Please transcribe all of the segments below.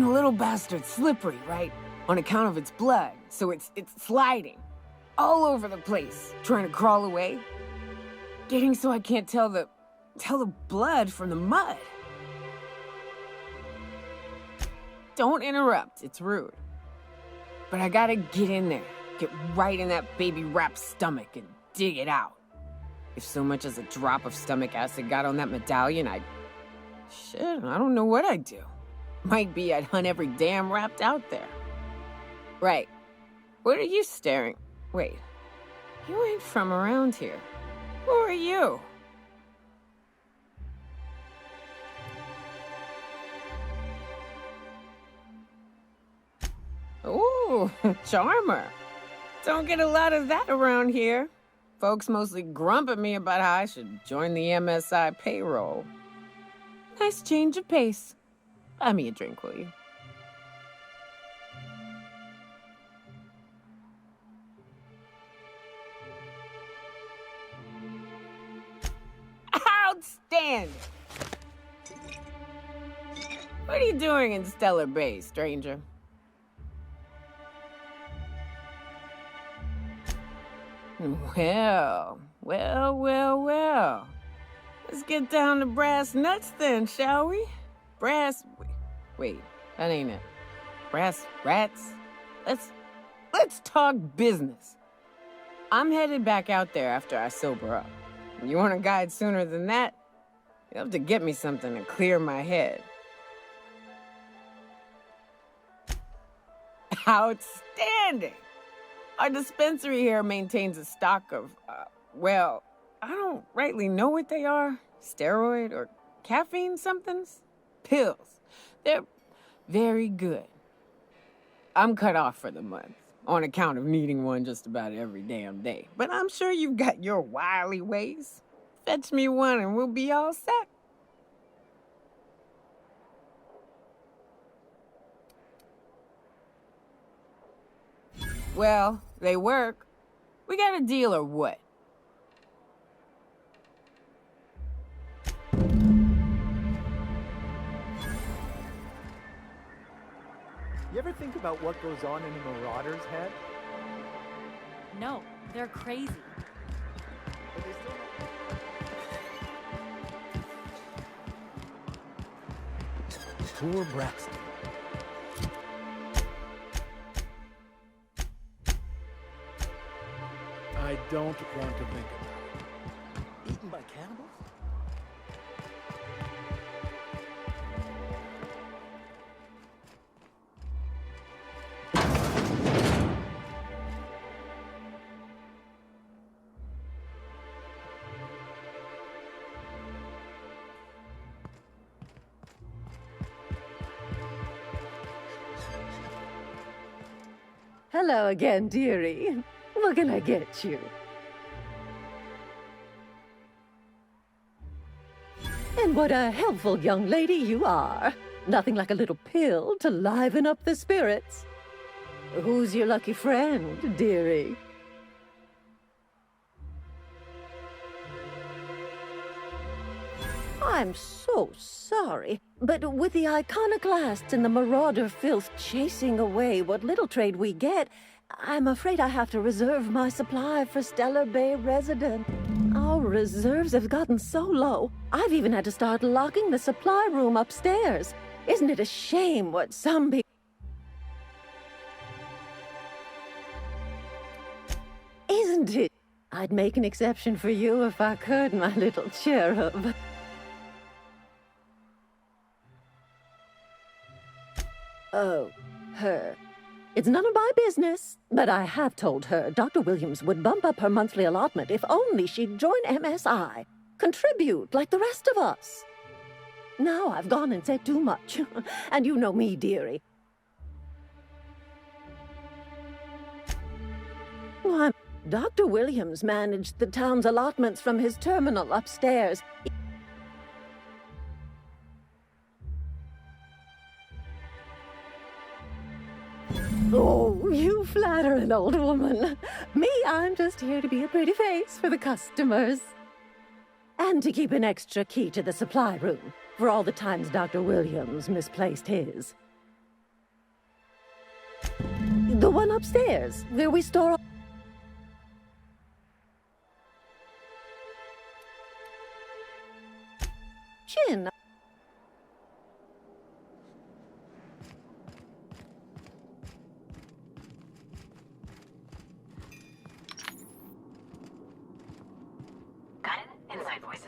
And the little bastard's slippery, right? On account of its blood, so it's sliding all over the place, trying to crawl away. Getting so I can't tell the blood from the mud. Don't interrupt, it's rude. But I gotta get in there, get right in that baby rap's stomach and dig it out. If so much as a drop of stomach acid got on that medallion, I don't know what I'd do. Might be I'd hunt every damn rapt out there. Right. What are you staring? Wait. You ain't from around here. Who are you? Ooh, charmer. Don't get a lot of that around here. Folks mostly grump at me about how I should join the MSI payroll. Nice change of pace. Buy me a drink, will you? Outstanding! What are you doing in Stellar Bay, stranger? Well. Let's get down to brass nuts then, shall we? Wait, that ain't it. Brass rats? Let's talk business. I'm headed back out there after I sober up. You want a guide sooner than that? You'll have to get me something to clear my head. Outstanding! Our dispensary here maintains a stock of, I don't rightly know what they are. Steroid or caffeine somethings? Pills. They're very good. I'm cut off for the month, on account of needing one just about every damn day. But I'm sure you've got your wily ways. Fetch me one and we'll be all set. Well, they work. We got a deal or what? You ever think about what goes on in a marauder's head? No, they're crazy. But they still Poor Braxton. I don't want to think about it. Eaten by cannibals? Hello again, dearie. What can I get you? And what a helpful young lady you are. Nothing like a little pill to liven up the spirits. Who's your lucky friend, dearie? I'm so sorry, but with the iconoclasts and the marauder filth chasing away what little trade we get, I'm afraid I have to reserve my supply for Stellar Bay resident. Our reserves have gotten so low, I've even had to start locking the supply room upstairs. Isn't it a shame what some people... Isn't it? I'd make an exception for you if I could, my little cherub. Oh, her. It's none of my business, but I have told her Dr. Williams would bump up her monthly allotment if only she'd join MSI. Contribute like the rest of us. Now I've gone and said too much. And you know me, dearie. Why, Dr. Williams managed the town's allotments from his terminal upstairs. Oh, you flatter an old woman. Me, I'm just here to be a pretty face for the customers. And to keep an extra key to the supply room, for all the times Dr. Williams misplaced his. The one upstairs, where we store... Chin. Got it? Inside voices.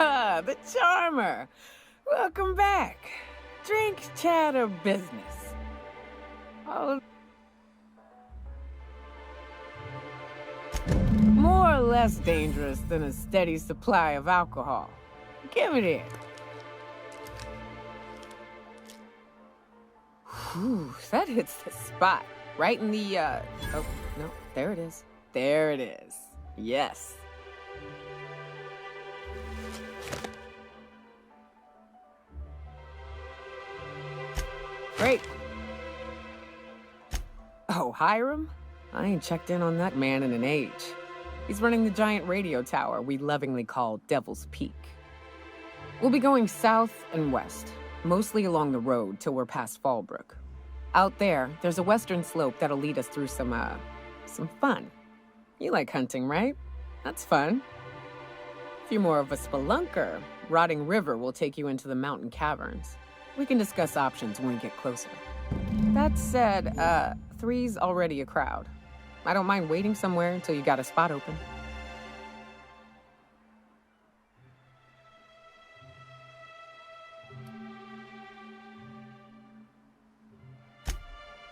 Ah, the charmer. Welcome back. Drink, chat, or business? Oh. More or less dangerous than a steady supply of alcohol. Give it in. Whew, that hits the spot. Right in the, oh, no, there it is. There it is. Yes. Great. Oh, Hiram? I ain't checked in on that man in an age. He's running the giant radio tower we lovingly call Devil's Peak. We'll be going south and west, mostly along the road till we're past Fallbrook. Out there, there's a western slope that'll lead us through some fun. You like hunting, right? That's fun. If you're more of a spelunker, Rotting River will take you into the mountain caverns. We can discuss options when we get closer. That said, 3's already a crowd. I don't mind waiting somewhere until you got a spot open.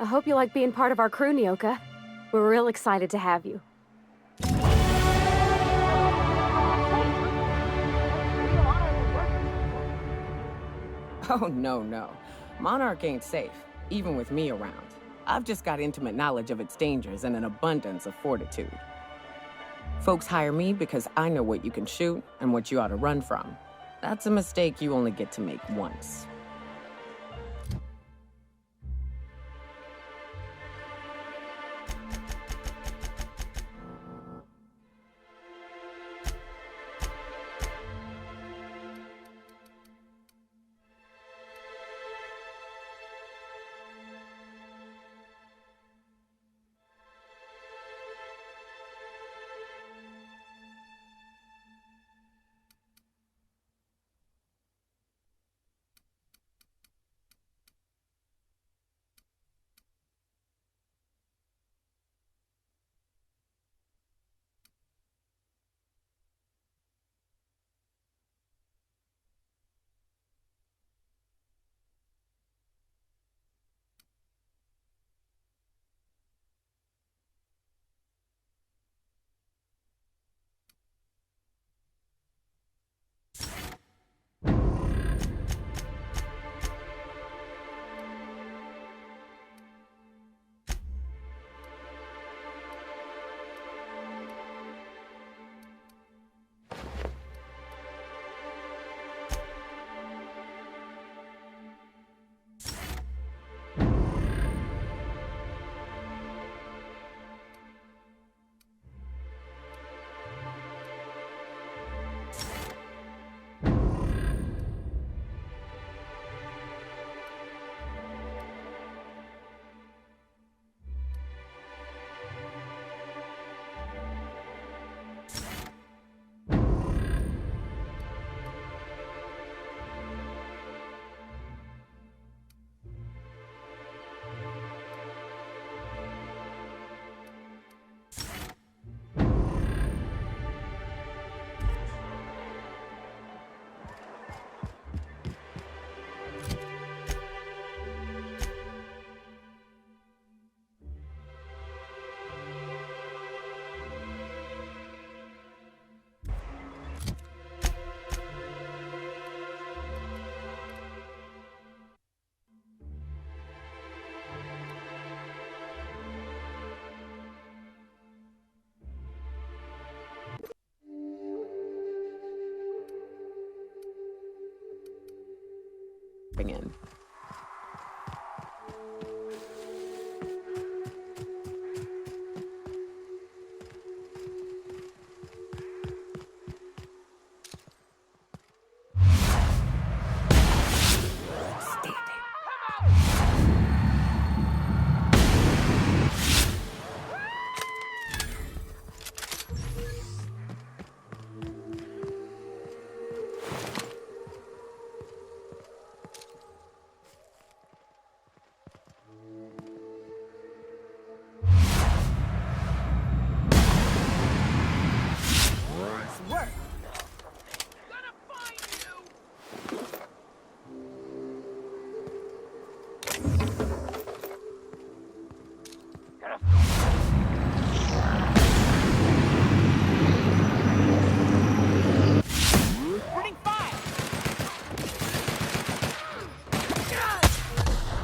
I hope you like being part of our crew, Nyoka. We're real excited to have you. Oh, no. Monarch ain't safe, even with me around. I've just got intimate knowledge of its dangers and an abundance of fortitude. Folks hire me because I know what you can shoot and what you ought to run from. That's a mistake you only get to make once. camping in.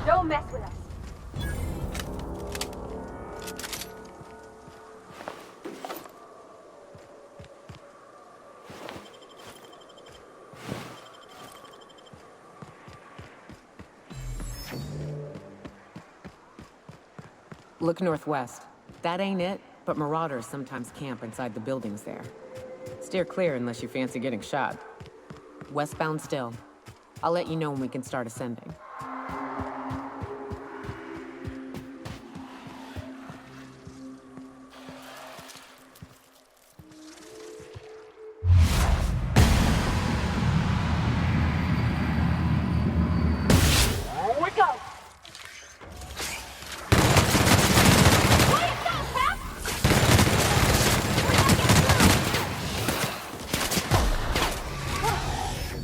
Don't mess with us. Look northwest. That ain't it, but marauders sometimes camp inside the buildings there. Steer clear unless you fancy getting shot. Westbound still. I'll let you know when we can start ascending.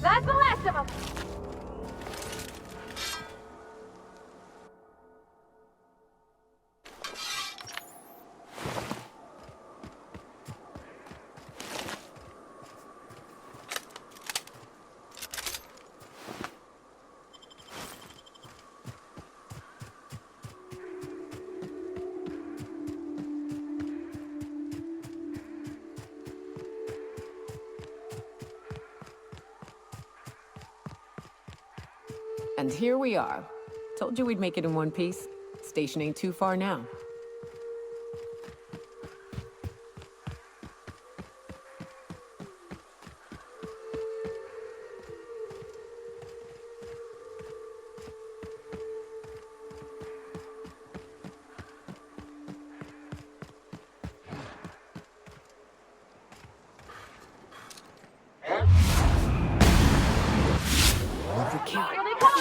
That's the last of them. And here we are. Told you we'd make it in one piece. Station ain't too far now. Overkill. Here they come.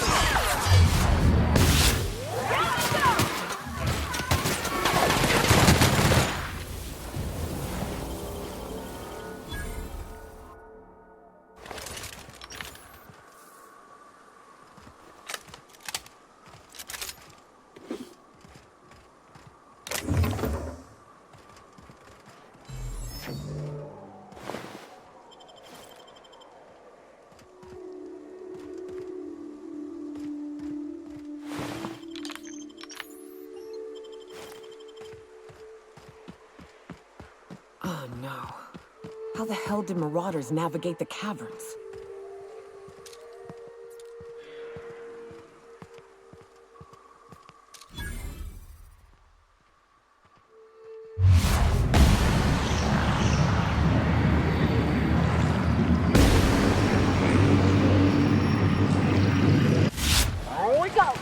Oh no. How the hell did marauders navigate the caverns? Here we go.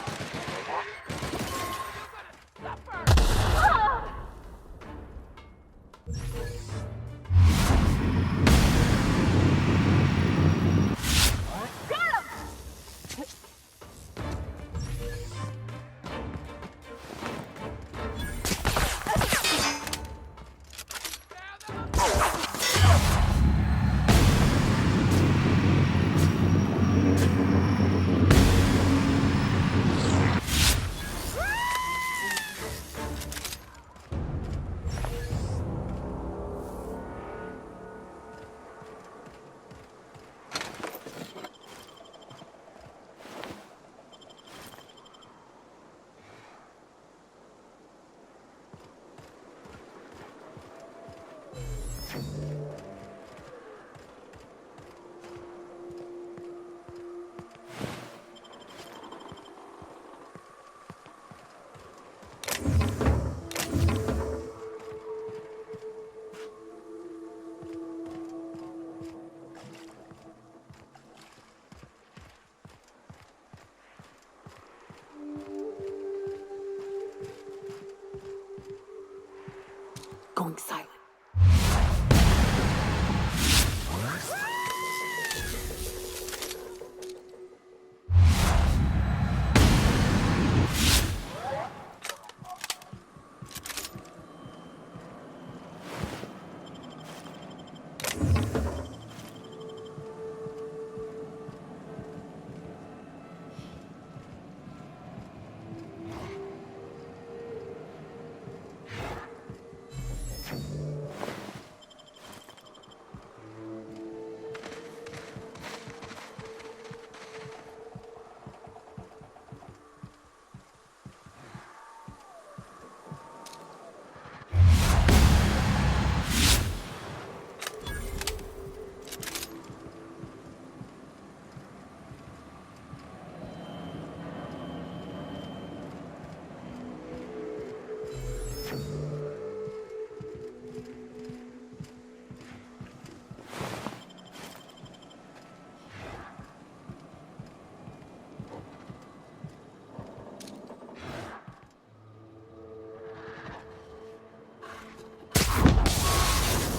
going silent.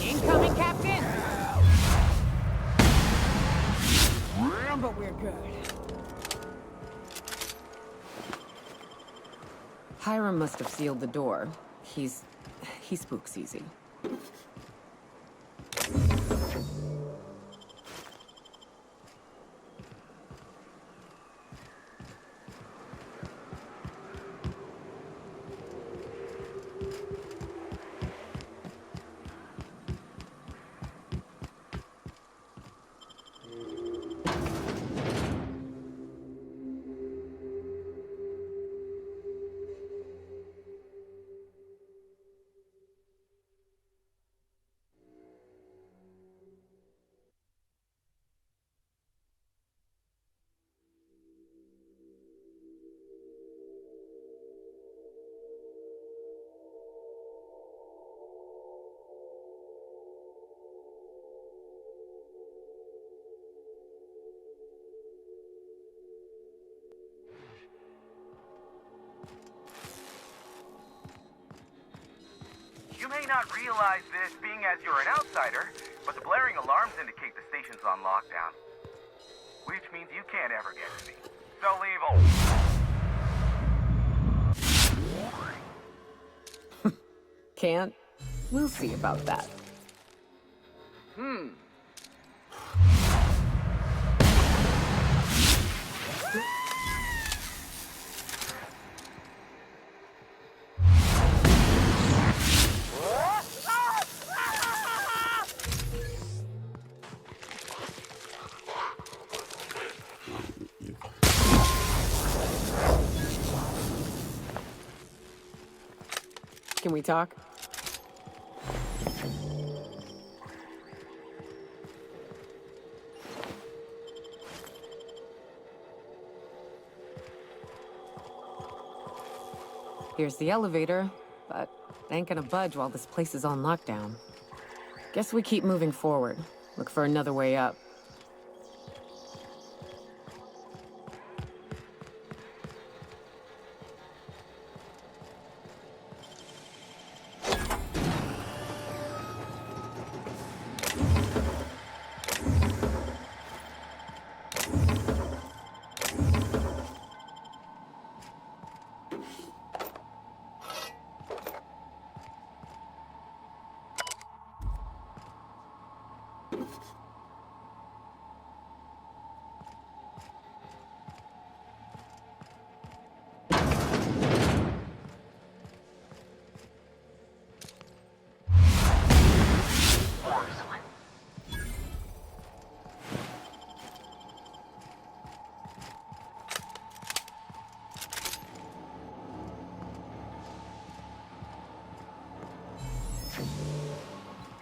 Incoming, Captain! But we're good. Hiram must have sealed the door. He spooks easy. You may not realize this, being as you're an outsider, but the blaring alarms indicate the station's on lockdown. Which means you can't ever get to me. So leave. Can't? We'll see about that. Can we talk? Here's the elevator, but it ain't gonna budge while this place is on lockdown. Guess we keep moving forward. Look for another way up.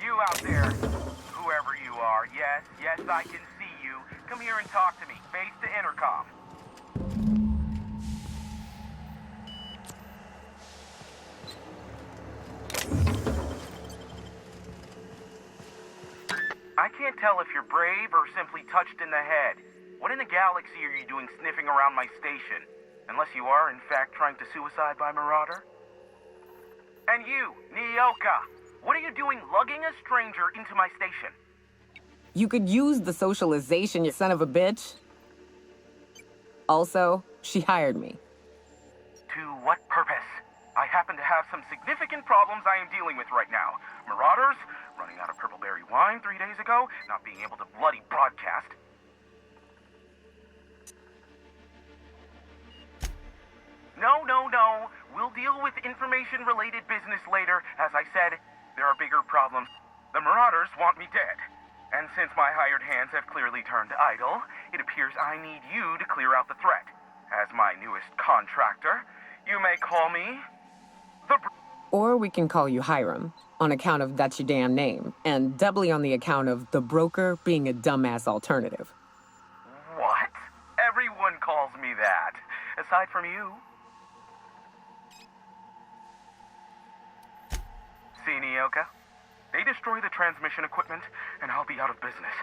You out there, whoever you are, yes, I can see you. Come here and talk to me, face the intercom. I can't tell if you're brave or simply touched in the head. What in the galaxy are you doing sniffing around my station? Unless you are, in fact, trying to suicide by Marauder? And you, Nyoka, What are you doing lugging a stranger into my station? You could use the socialization, you son of a bitch. Also, she hired me. To what purpose? I happen to have some significant problems I am dealing with right now. Marauders, running out of purple berry wine 3 days ago, not being able to bloody broadcast. No. We'll deal with information-related business later. As I said, there are bigger problems. The Marauders want me dead. And since my hired hands have clearly turned idle, it appears I need you to clear out the threat. As my newest contractor, you may call me the... Or we can call you Hiram, on account of that's your damn name, and doubly on the account of the broker being a dumbass alternative. What? Everyone calls me that. Aside from you. See, Nyoka? They destroy the transmission equipment, and I'll be out of business.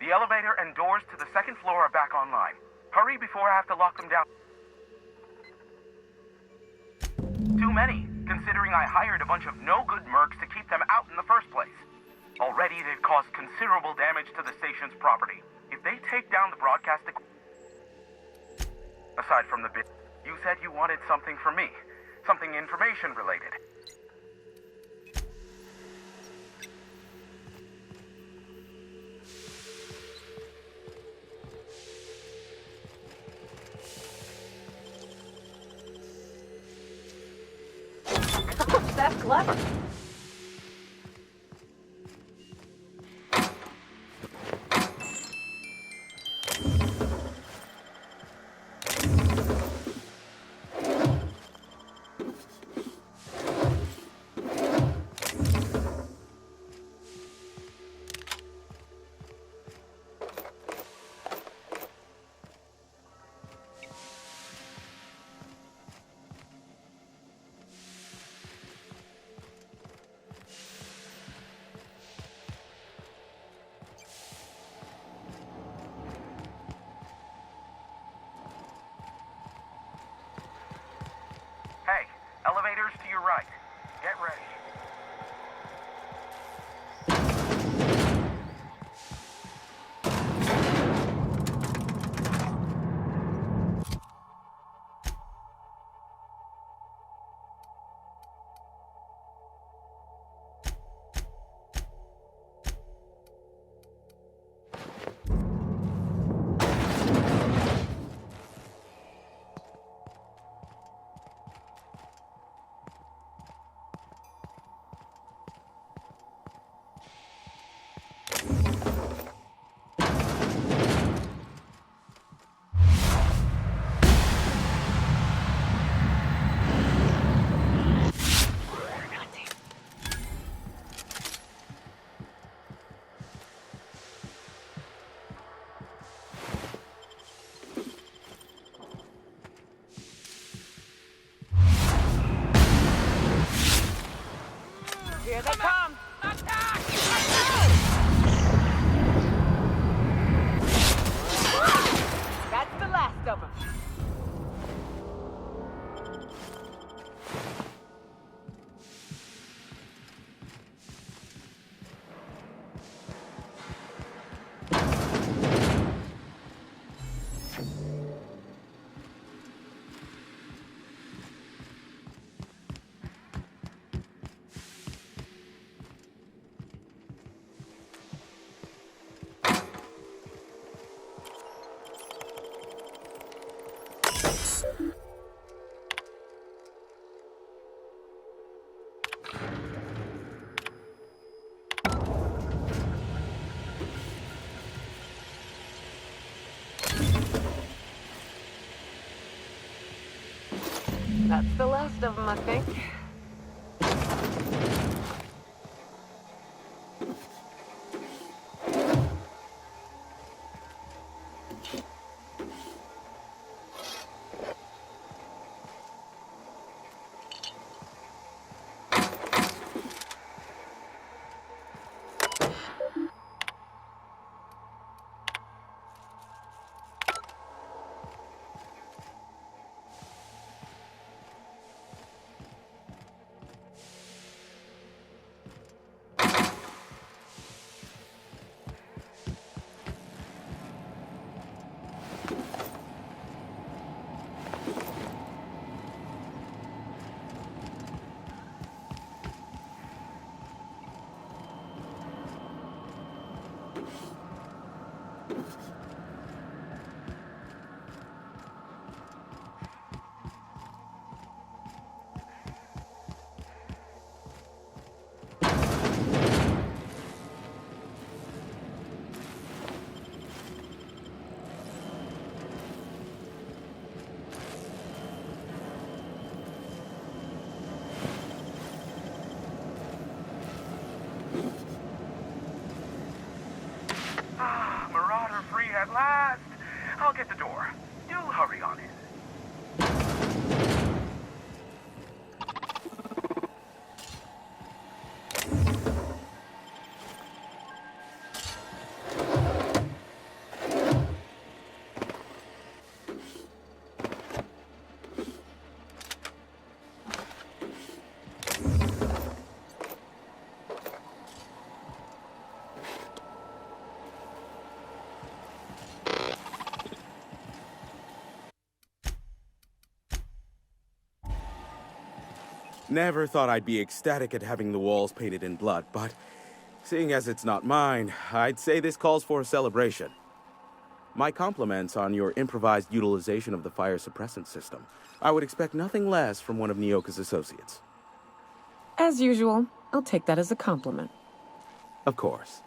The elevator and doors to the second floor are back online. Hurry before I have to lock them down. Too many, considering I hired a bunch of no-good mercs to keep them out in the first place. Already, they've caused considerable damage to the station's property. If they take down the broadcast equipment... Aside from the bit, you said you wanted something from me. Something information-related. That's clever. Hey, elevators to your right. Get ready. Here they come! Attack! That's the last of them. That's the last of them, I think. Marauder free at last. I'll get the door. Do hurry on in. Never thought I'd be ecstatic at having the walls painted in blood, but seeing as it's not mine, I'd say this calls for a celebration. My compliments on your improvised utilization of the fire suppressant system. I would expect nothing less from one of Nyoka's associates. As usual, I'll take that as a compliment. Of course.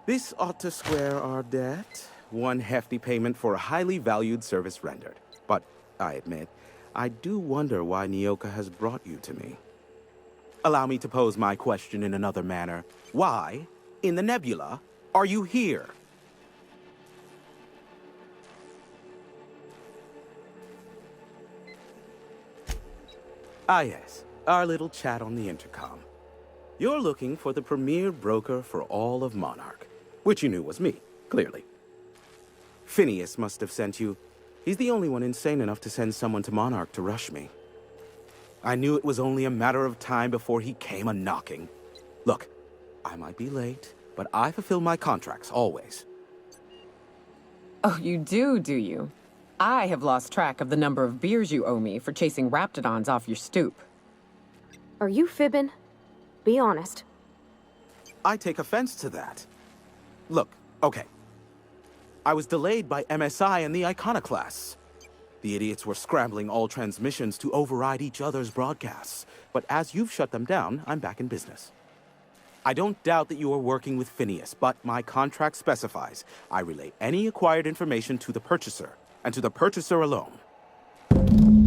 This ought to square our debt. One hefty payment for a highly valued service rendered. But, I admit, I do wonder why Nyoka has brought you to me. Allow me to pose my question in another manner. Why, in the nebula, are you here? Ah yes, our little chat on the intercom. You're looking for the premier broker for all of Monarch, which you knew was me, clearly. Phineas must have sent you. He's the only one insane enough to send someone to Monarch to rush me. I knew it was only a matter of time before he came a-knocking. Look, I might be late, but I fulfill my contracts, always. Oh, you do you? I have lost track of the number of beers you owe me for chasing raptidons off your stoop. Are you fibbing? Be honest. I take offense to that. Look, okay. I was delayed by MSI and the Iconoclasts. The idiots were scrambling all transmissions to override each other's broadcasts. But as you've shut them down, I'm back in business. I don't doubt that you are working with Phineas, but my contract specifies I relay any acquired information to the purchaser, and to the purchaser alone.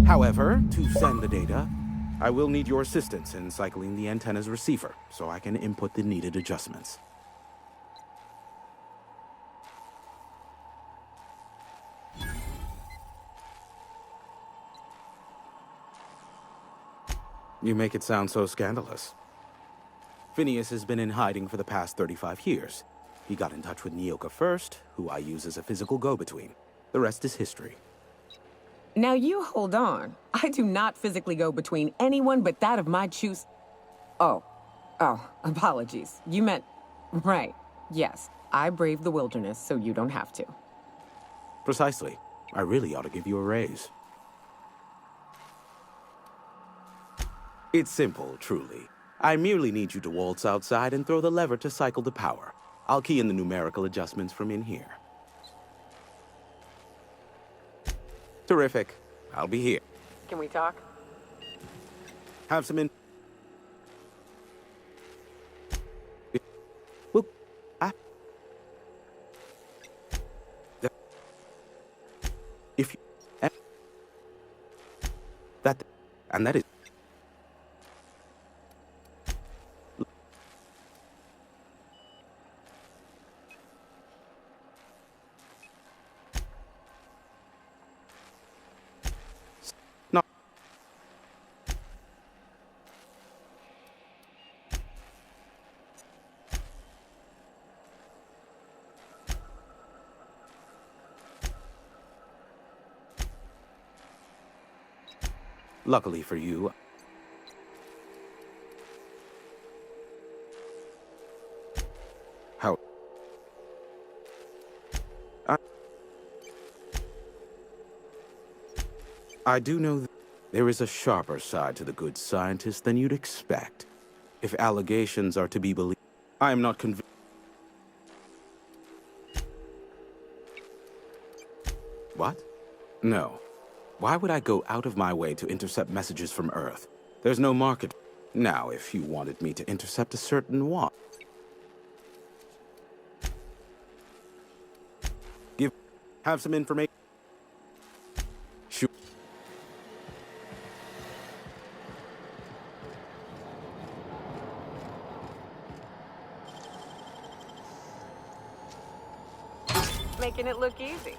However, to send the data, I will need your assistance in cycling the antenna's receiver, so I can input the needed adjustments. You make it sound so scandalous. Phineas has been in hiding for the past 35 years. He got in touch with Nyoka first, who I use as a physical go-between. The rest is history. Now you hold on. I do not physically go between anyone but that of my choose. Oh, apologies. You meant, right, yes. I braved the wilderness, so you don't have to. Precisely. I really ought to give you a raise. It's simple, truly. I merely need you to waltz outside and throw the lever to cycle the power. I'll key in the numerical adjustments from in here. Terrific. I'll be here. Can we talk? Have some in... Well, if you... That... And that is... Luckily for you, how? I do know that there is a sharper side to the good scientist than you'd expect. If allegations are to be believed, I am not convinced. What? No. Why would I go out of my way to intercept messages from Earth? There's no market. Now, if you wanted me to intercept a certain one, have some information. Sure. Making it look easy.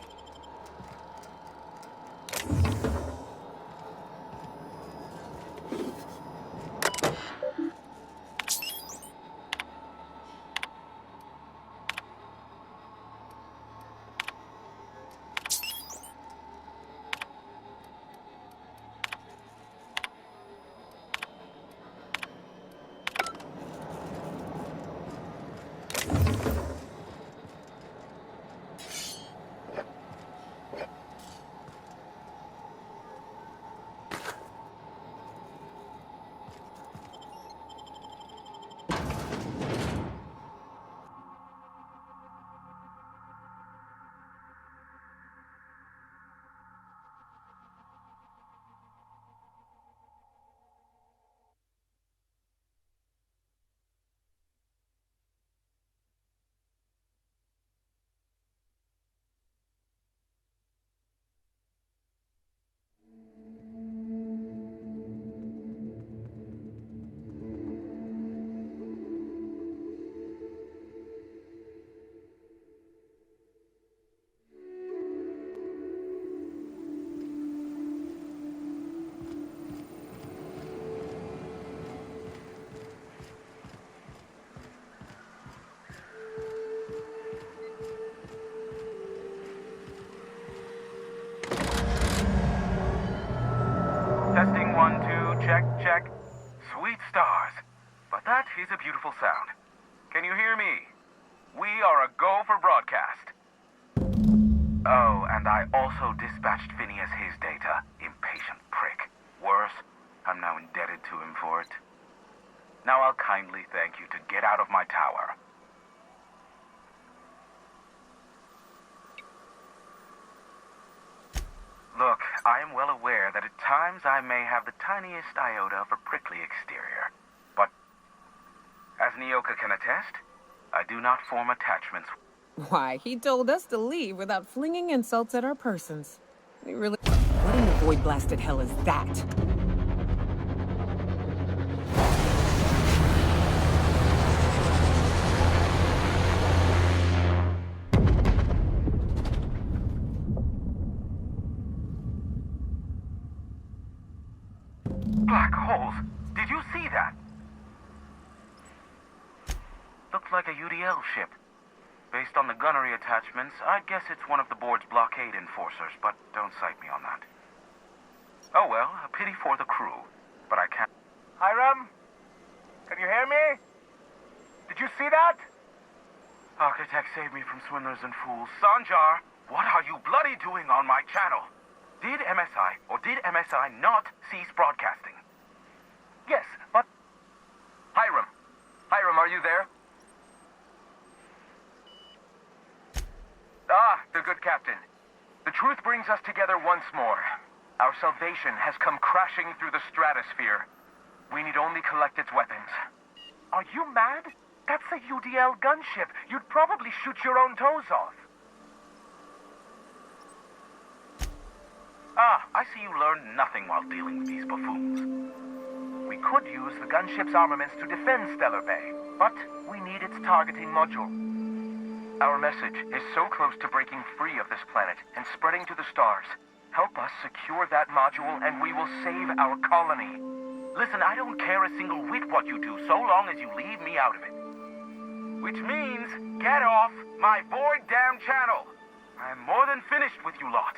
Testing 1, 2, check, check. Sweet stars. But that is a beautiful sound. Can you hear me? We are a go for broadcast. Oh, and I also dispatched Phineas his data. Impatient prick. Worse, I'm now indebted to him for it. Now I'll kindly thank you to get out of my tower. Look, I am well aware that at times I may have the tiniest iota of a prickly exterior. But, as Nyoka can attest, I do not form attachments. Why, he told us to leave without flinging insults at our persons. We really... What in the void-blasted hell is that? Black holes! Did you see that? Looked like a UDL ship. Based on the gunnery attachments, I'd guess it's one of the board's blockade enforcers, but don't cite me on that. Oh well, a pity for the crew, but I can't... Hiram? Can you hear me? Did you see that? Architect, save me from swindlers and fools. Sanjar, what are you bloody doing on my channel? Did MSI or did MSI not cease broadcasting? Yes, but... Hiram! Hiram, are you there? Ah, the good captain. The truth brings us together once more. Our salvation has come crashing through the stratosphere. We need only collect its weapons. Are you mad? That's a UDL gunship. You'd probably shoot your own toes off. Ah, I see you learned nothing while dealing with these buffoons. We could use the gunship's armaments to defend Stellar Bay, but we need its targeting module. Our message is so close to breaking free of this planet and spreading to the stars. Help us secure that module and we will save our colony. Listen, I don't care a single whit what you do, so long as you leave me out of it. Which means, get off my void damn channel. I am more than finished with you lot.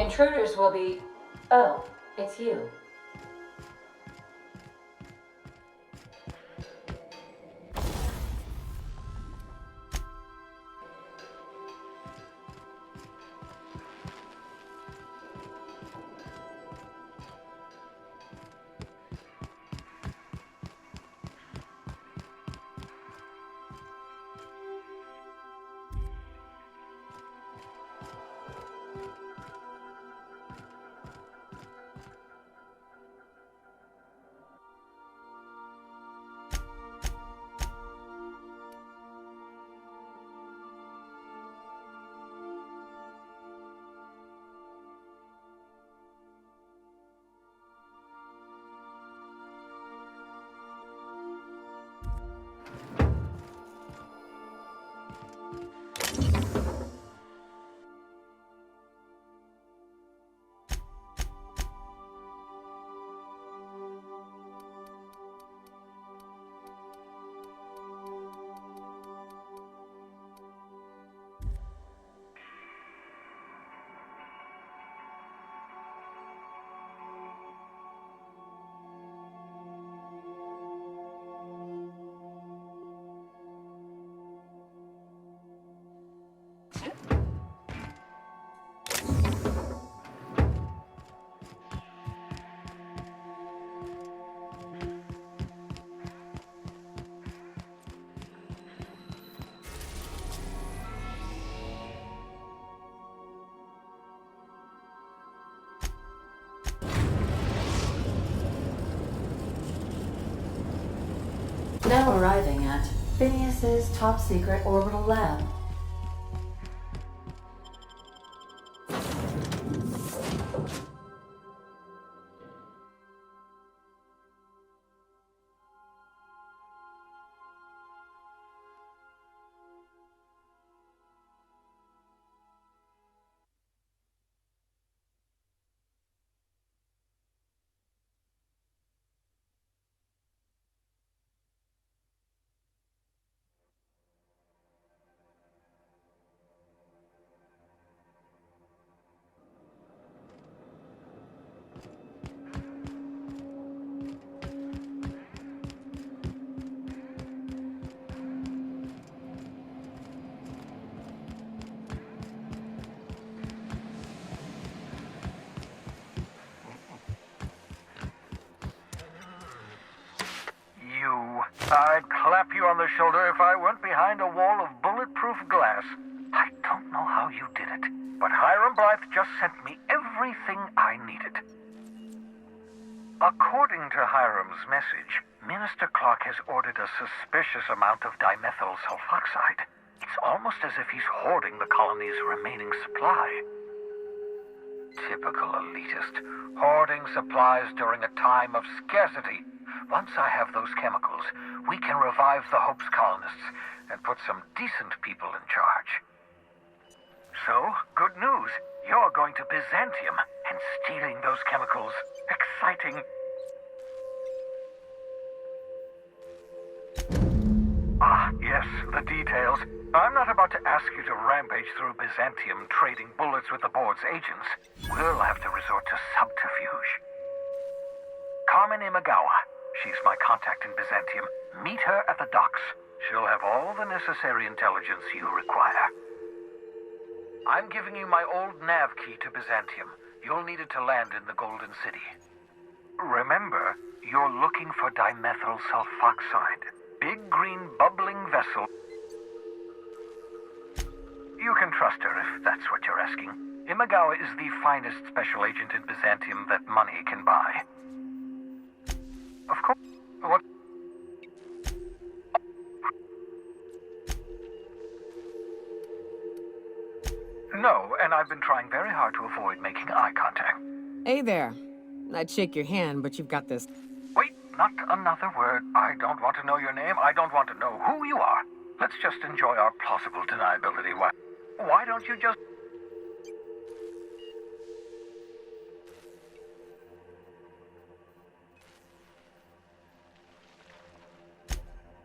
Intruders will be... Oh, it's you. Now arriving at Phineas's top secret orbital lab. I'd clap you on the shoulder if I weren't behind a wall of bulletproof glass. I don't know how you did it, but Hiram Blythe just sent me everything I needed. According to Hiram's message, Minister Clark has ordered a suspicious amount of dimethyl sulfoxide. It's almost as if he's hoarding the colony's remaining supply. Typical elitist, hoarding supplies during a time of scarcity. Once I have those chemicals, we can revive the Hope's colonists and put some decent people in charge. So, good news. You're going to Byzantium, and stealing those chemicals. Exciting. Ah, yes, the details. I'm not about to ask you to rampage through Byzantium trading bullets with the board's agents. We'll have to resort to subterfuge. Carmen Imagawa. She's my contact in Byzantium. Meet her at the docks. She'll have all the necessary intelligence you require. I'm giving you my old nav key to Byzantium. You'll need it to land in the Golden City. Remember, you're looking for dimethyl sulfoxide. Big green bubbling vessel. You can trust her if that's what you're asking. Imagawa is the finest special agent in Byzantium that money can buy. Of course. What? No, and I've been trying very hard to avoid making eye contact. Hey there. I'd shake your hand, but you've got this. Wait, not another word. I don't want to know your name. I don't want to know who you are. Let's just enjoy our plausible deniability. Why don't you just...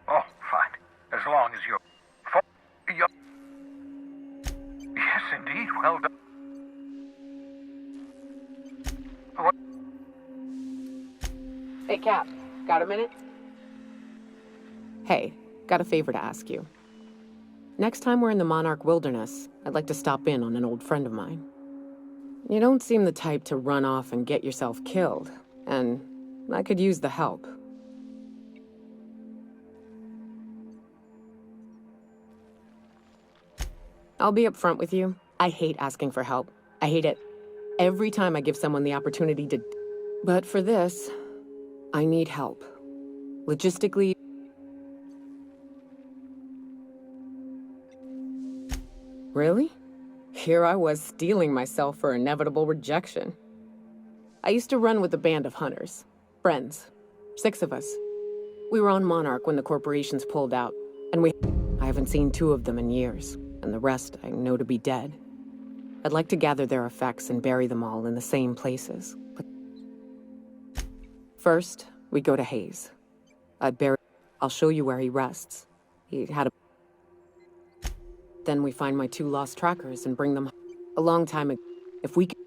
Oh, fine. As long as you're... Yes, indeed. Well done. Hey, Cap, got a minute? Hey, got a favor to ask you. Next time we're in the Monarch Wilderness, I'd like to stop in on an old friend of mine. You don't seem the type to run off and get yourself killed, and I could use the help. I'll be upfront with you. I hate asking for help. I hate it every time I give someone the opportunity to... But for this, I need help. Logistically... Really? Here I was steeling myself for inevitable rejection. I used to run with a band of hunters. Friends. 6 of us. We were on Monarch when the corporations pulled out, and I haven't seen 2 of them in years, and the rest I know to be dead. I'd like to gather their effects and bury them all in the same places. But first, we go to Hayes. I'll show you where he rests. He had a... Then we find my 2 lost trackers and bring them a long time ago. If we can...